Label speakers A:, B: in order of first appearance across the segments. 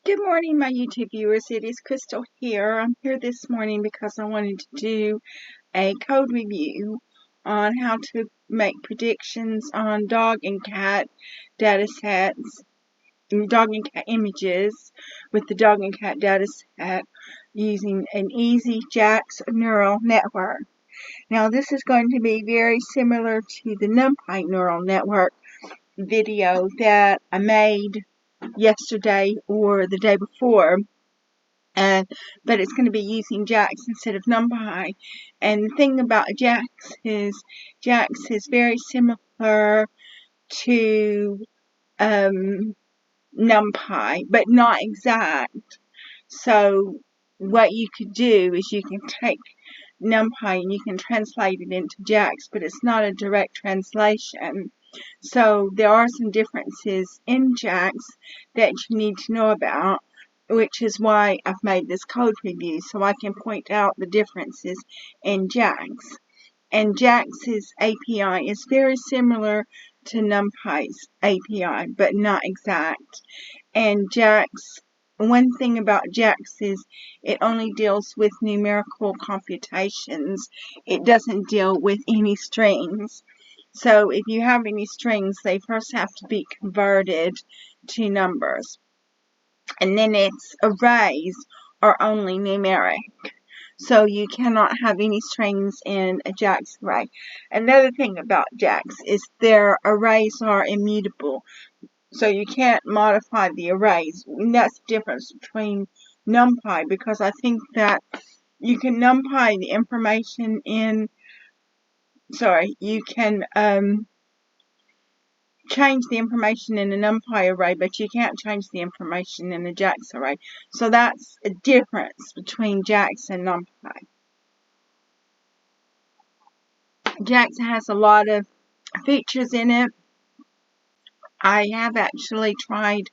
A: Good morning, my YouTube viewers. It is Crystal here. I'm here this morning because I wanted to do a code review on how to make predictions on dog and cat data sets, dog and cat images with the dog and cat data set using an EasyJax neural network. Now, this is going to be very similar to the NumPy neural network video that I made yesterday or the day before, but it's going to be using JAX instead of NumPy. And the thing about JAX is very similar to NumPy, but not exact. So what you could do is you can take NumPy and you can translate it into JAX, but it's not a direct translation. So there are some differences in JAX that you need to know about, which is why I've made this code review, so I can point out the differences in JAX. And JAX's API is very similar to NumPy's API, but not exact. And JAX, one thing about JAX is it only deals with numerical computations. It doesn't deal with any strings. So if you have any strings, they first have to be converted to numbers. And then its arrays are only numeric. So you cannot have any strings in a JAX array. Another thing about JAX is their arrays are immutable. So you can't modify the arrays. And that's the difference between NumPy, because I think that you can NumPy the information in, you can change the information in a NumPy array, but you can't change the information in a JAX array. So that's a difference between JAX and NumPy. JAX has a lot of features in it. I have actually tried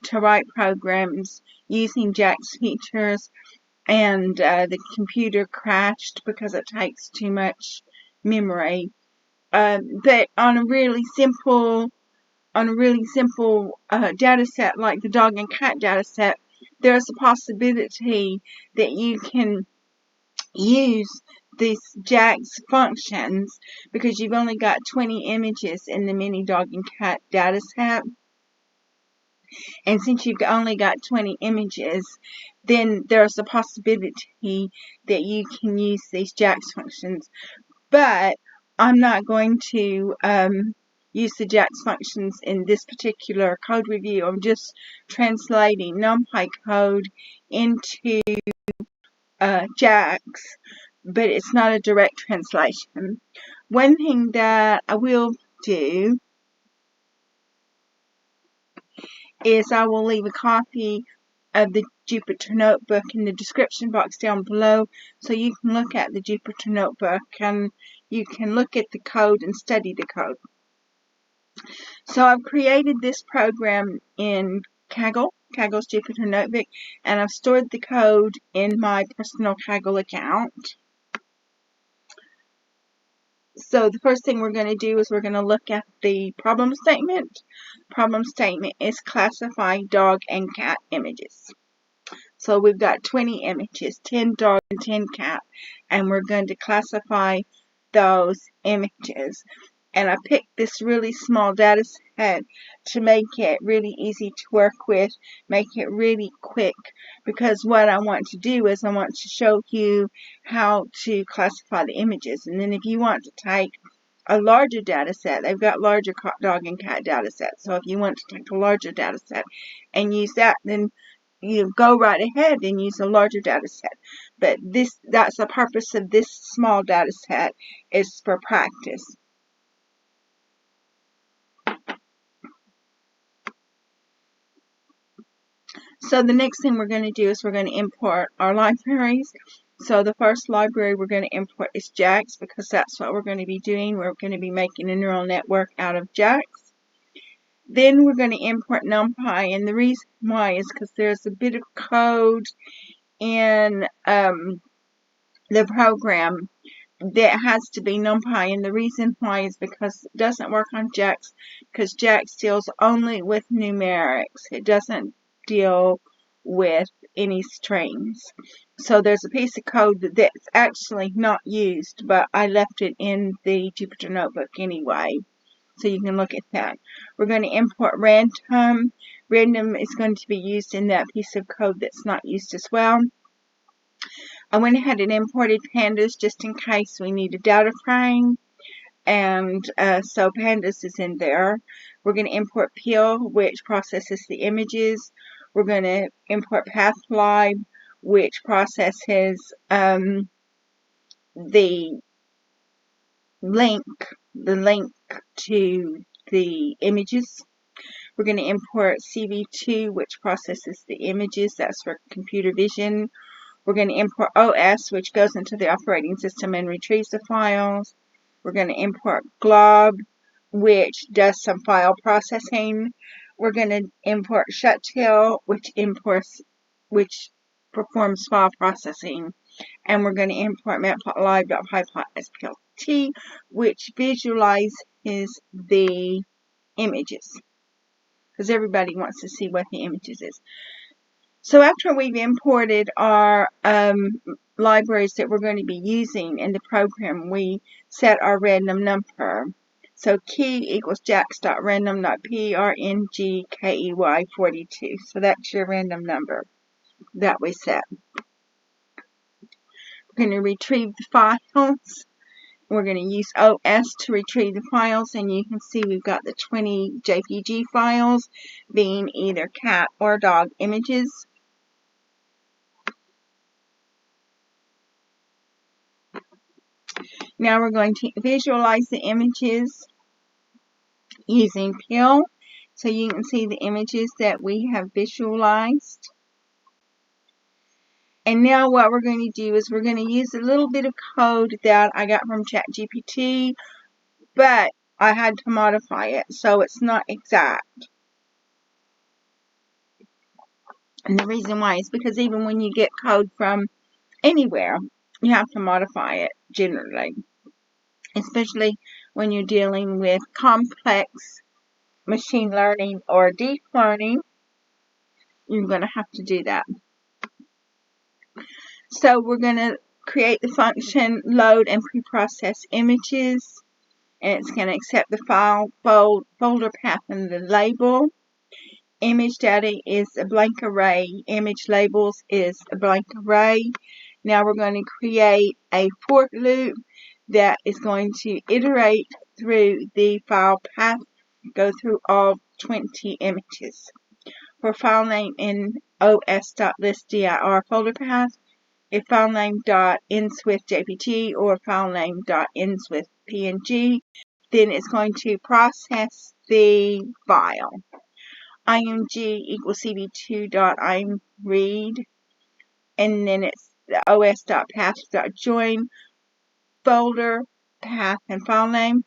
A: to write programs using JAX features, and the computer crashed because it takes too much memory. But on a really simple data set like the dog and cat data set, there's a possibility that you can use these JAX functions because you've only got 20 images in the mini dog and cat data set. And since you've only got 20 images, then there's a possibility that you can use these JAX functions. But I'm not going to use the JAX functions in this particular code review. I'm just translating NumPy code into JAX, but it's not a direct translation. One thing that I will do is I will leave a copy of the Jupyter Notebook in the description box down below, so you can look at the Jupyter Notebook and you can look at the code and study the code. So I've created this program in Kaggle's Jupyter Notebook, and I've stored the code in my personal Kaggle account. So the first thing we're going to do is we're going to look at the problem statement. Problem statement is classify dog and cat images. So we've got 20 images, 10 dog and 10 cat, and we're going to classify those images. And I picked this really small data set to make it really easy to work with, make it really quick, because what I want to do is I want to show you how to classify the images. And then if you want to take a larger data set, they've got larger dog and cat data sets. So if you want to take a larger data set and use that, then you go right ahead and use a larger data set. But that's the purpose of this small data set, is for practice. So the next thing we're going to do is we're going to import our libraries. So the first library we're going to import is JAX, because that's what we're going to be doing. We're going to be making a neural network out of JAX. Then we're going to import NumPy, and the reason why is because there's a bit of code in the program that has to be NumPy, and the reason why is because it doesn't work on JAX, because JAX deals only with numerics. It doesn't deal with any strings. So there's a piece of code that's actually not used, but I left it in the Jupyter Notebook anyway. So you can look at that. We're going to import random. Random is going to be used in that piece of code that's not used as well. I went ahead and imported pandas just in case we need a data frame. And so pandas is in there. We're going to import PIL, which processes the images. We're going to import pathlib, which processes the link to the images. We're going to import CV2, which processes the images. That's for computer vision. We're going to import OS, which goes into the operating system and retrieves the files. We're going to import glob, which does some file processing. We're going to import shuttail, which performs file processing. And we're going to import matplotlib.pyplot.splt, which visualizes the images, because everybody wants to see what the images is. So after we've imported our libraries that we're going to be using in the program, we set our random number. So key equals jax.random.prngkey42. So that's your random number that we set. We're going to retrieve the files. We're going to use OS to retrieve the files, and you can see we've got the 20 JPG files being either cat or dog images. Now we're going to visualize the images using PIL. So you can see the images that we have visualized. And now what we're going to do is we're going to use a little bit of code that I got from ChatGPT, but I had to modify it, so it's not exact. And the reason why is because even when you get code from anywhere, you have to modify it generally, especially when you're dealing with complex machine learning or deep learning. You're going to have to do that. So we're going to create the function load and preprocess images, and it's going to accept the file, folder path, and the label. Image data is a blank array. Image labels is a blank array. Now we're going to create a for loop that is going to iterate through the file path, go through all 20 images. For file name in os.listdir folder path, a file name .ends with .jpg or file name .ends with .png, then it's going to process the file. img equals cv2.imread, and then it's the os.path.join folder path and file name.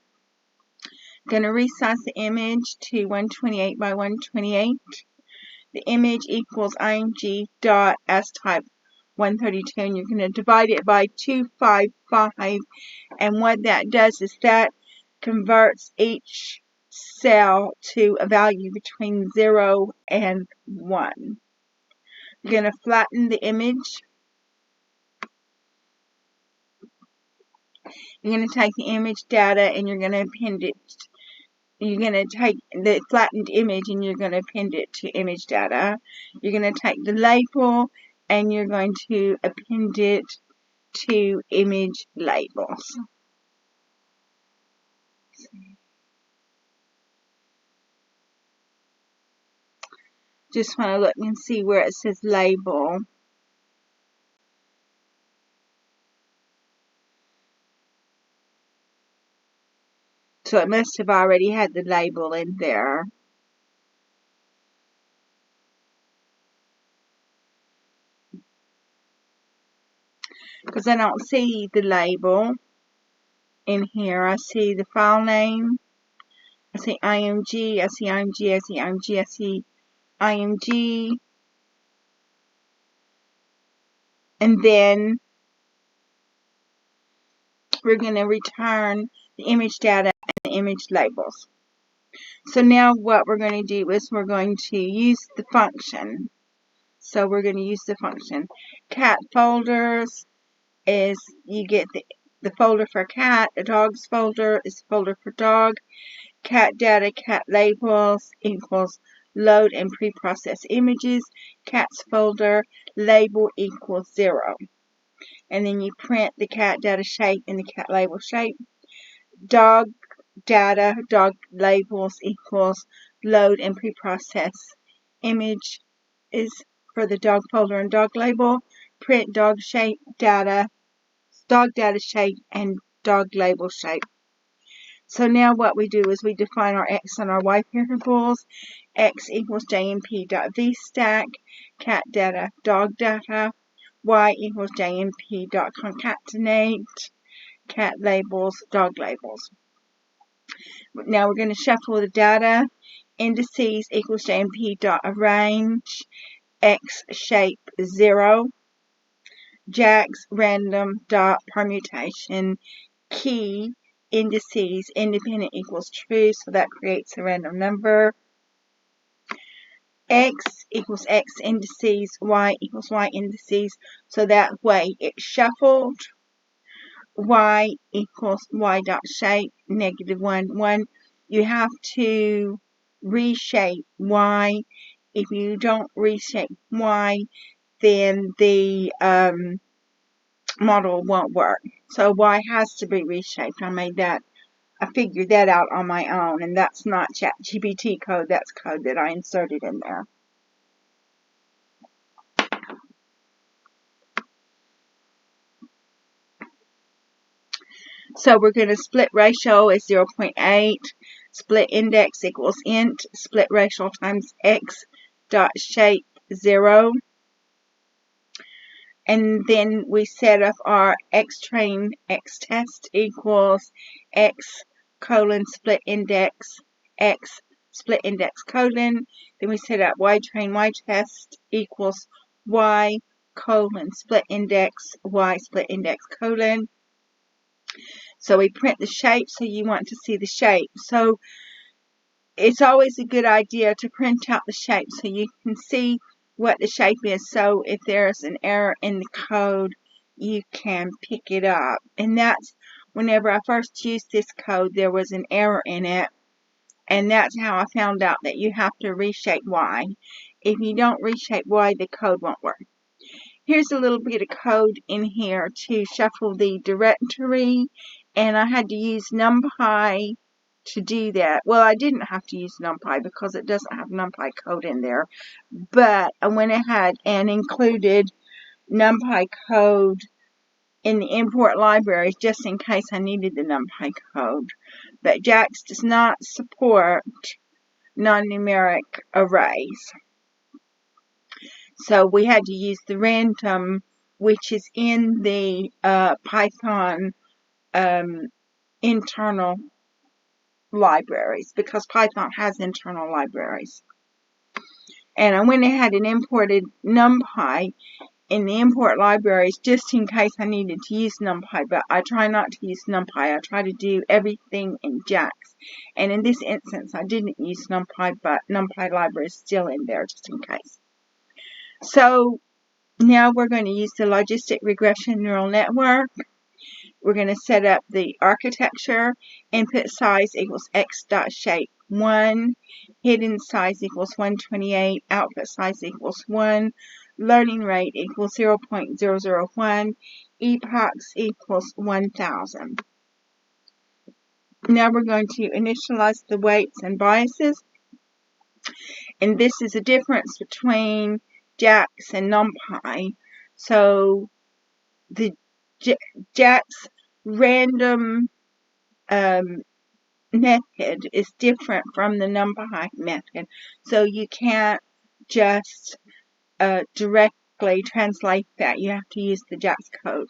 A: Going to resize the image to 128 by 128. The image equals img.astype 132, and you're going to divide it by 255, and what that does is that converts each cell to a value between 0 and 1. You're going to flatten the image. You're going to take the image data and you're going to append it. You're going to take the flattened image and you're going to append it to image data. You're going to take the label and you're going to append it to image labels. Just want to look and see where it says label. So it must have already had the label in there. Because I don't see the label in here. I see the file name. I see IMG. I see IMG. I see IMG. I see IMG. And then we're going to return the image data and the image labels. So now what we're going to do is we're going to use the function. So we're going to use the function cat folders is you get the folder for cat, a dog's folder is the folder for dog, cat data, cat labels equals load and pre-process images, cat's folder, label equals 0. And then you print the cat data shape and the cat label shape. Dog data, dog labels equals load and pre-process image is for the dog folder and dog label. Print dog shape data, dog data shape, and dog label shape. So now what we do is we define our x and our y variables. X equals jmp.vstack, cat data, dog data. Y equals jmp.concatenate, cat labels, dog labels. Now we're going to shuffle the data. Indices equals jmp.arrange, x shape 0. Jax random dot permutation key indices independent equals true, so that creates a random number. X equals x indices, y equals y indices, so that way it's shuffled. Y equals y dot shape -1 1. You have to reshape y. If you don't reshape y, then the model won't work. So y has to be reshaped. I figured that out on my own, and that's not ChatGPT code, that's code that I inserted in there. So we're going to split ratio is 0.8, split index equals int, split ratio times x dot shape 0. And then we set up our xtrain xtest equals x colon split index x split index colon. Then we set up ytrain ytest equals y colon split index y split index colon. So we print the shape, so you want to see the shape. So it's always a good idea to print out the shape so you can see what the shape is. So if there's an error in the code, you can pick it up. And that's whenever I first used this code, there was an error in it. And that's how I found out that you have to reshape Y. If you don't reshape Y, the code won't work. Here's a little bit of code in here to shuffle the directory. And I had to use NumPy to do that. Well, I didn't have to use NumPy because it doesn't have NumPy code in there. But I went ahead and included NumPy code in the import libraries just in case I needed the NumPy code. But JAX does not support non-numeric arrays. So we had to use the random, which is in the Python internal libraries, because Python has internal libraries. And I went ahead and imported NumPy in the import libraries just in case I needed to use NumPy, but I try not to use NumPy. I try to do everything in JAX. And in this instance, I didn't use NumPy, but NumPy library is still in there just in case. So now we're going to use the logistic regression neural network. We're going to set up the architecture. Input size equals x dot shape 1. Hidden size equals 128. Output size equals 1. Learning rate equals 0.001. Epochs equals 1000. Now we're going to initialize the weights and biases. And this is a difference between JAX and NumPy. So the JAX random method is different from the NumPy method. So you can't just directly translate that. You have to use the JAX code.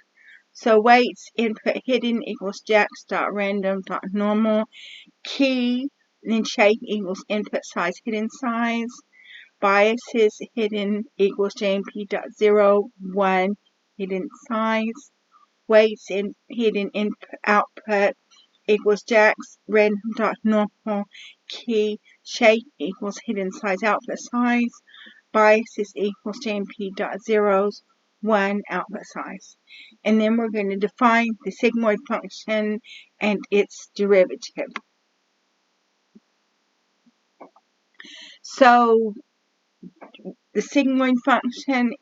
A: So weights input hidden equals jax.random.normal. Key then shape equals input size hidden size. Biases hidden equals jmp.01 hidden size. Weights in hidden input output equals jax random.normal. Key shape equals hidden size output size. biases equals JMP dot zeros 1 output size. And then we're going to define the sigmoid function and its derivative. So the sigmoid function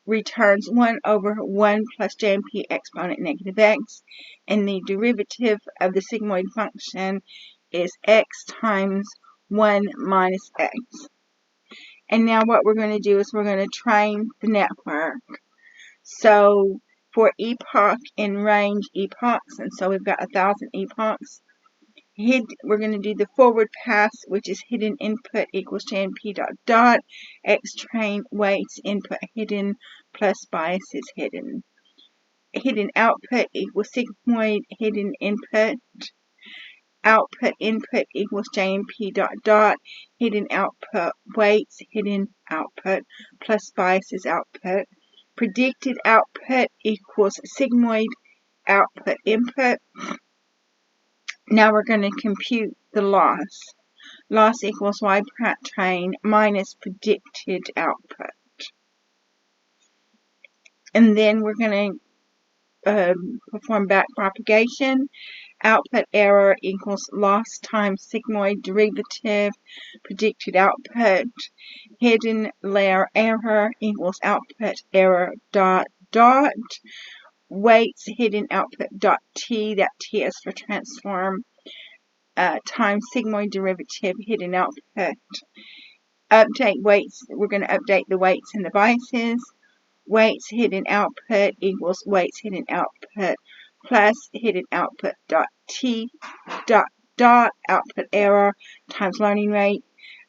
A: returns 1 over 1 plus JMP exponent negative x, and the derivative of the sigmoid function is x times 1 minus x. And now what we're going to do is we're going to train the network. So for epoch and range epochs, and so we've got 1,000 epochs, we're going to do the forward pass, which is hidden input equals JMP dot dot x train weights input hidden plus biases hidden. Hidden output equals sigmoid hidden input. Output input equals JMP dot dot hidden output weights hidden output plus biases output. Predicted output equals sigmoid output input. Now we're going to compute the loss. Loss equals y train minus predicted output. And then we're going to perform back propagation. Output error equals loss times sigmoid derivative, predicted output. Hidden layer error equals output error dot dot. Weights hidden output dot t, that t is for transform, times sigmoid derivative hidden output. Update weights, we're going to update the weights and the biases. Weights hidden output equals weights hidden output plus hidden output dot t dot dot output error times learning rate.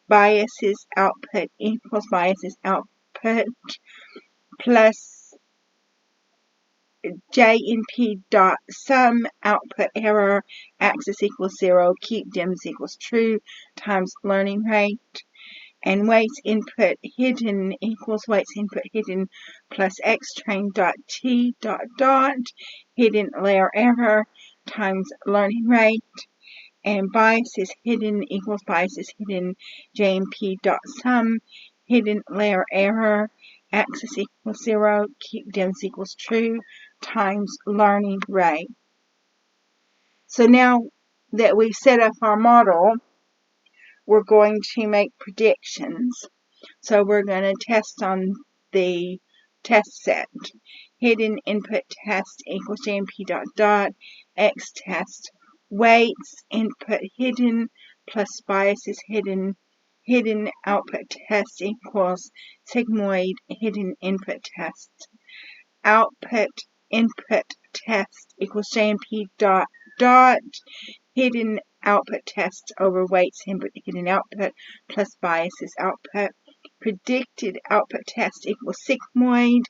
A: Biases output equals biases output plus JMP dot sum output error axis equals 0, keep dims equals true times learning rate. And weights input hidden equals weights input hidden plus x train dot t dot dot hidden layer error times learning rate. And biases hidden equals biases hidden JMP dot sum hidden layer error axis equals 0, keep dims equals true times learning rate. So now that we've set up our model, we're going to make predictions. So we're going to test on the test set. Hidden input test equals JMP dot dot x test. Weights input hidden plus biases hidden. Hidden output test equals sigmoid hidden input test. Output input test equals JMP dot dot hidden output test over weights input hidden output plus biases output. Predicted output test equals sigmoid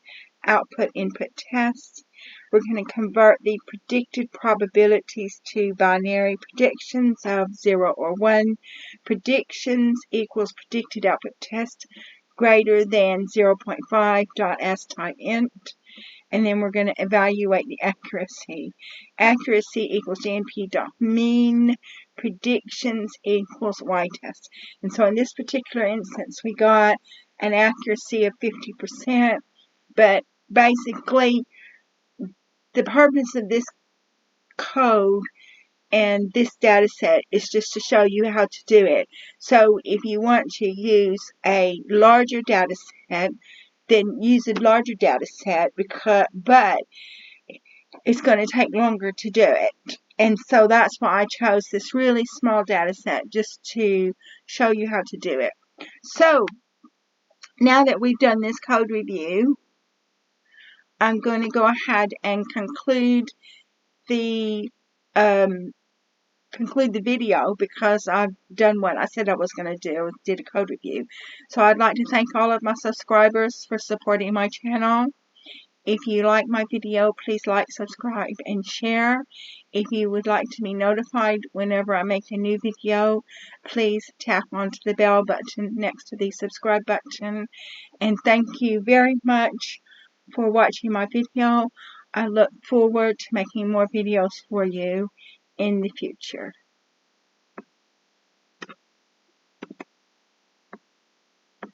A: output input test. We're going to convert the predicted probabilities to binary predictions of 0 or 1. Predictions equals predicted output test greater than 0.5 dot s type int. And then we're going to evaluate the accuracy. Accuracy equals JMP dot mean. Predictions equals y-test. And so in this particular instance, we got an accuracy of 50%. But basically, the purpose of this code and this data set is just to show you how to do it. So if you want to use a larger data set, then use a larger data set, but it's going to take longer to do it. And so that's why I chose this really small data set, just to show you how to do it. So now that we've done this code review, I'm going to go ahead and conclude the video, because I've done what I said I was going to do, did a code review. So I'd like to thank all of my subscribers for supporting my channel. If you like my video, please like, subscribe, and share. If you would like to be notified whenever I make a new video, please tap onto the bell button next to the subscribe button. And thank you very much for watching my video. I look forward to making more videos for you in the future.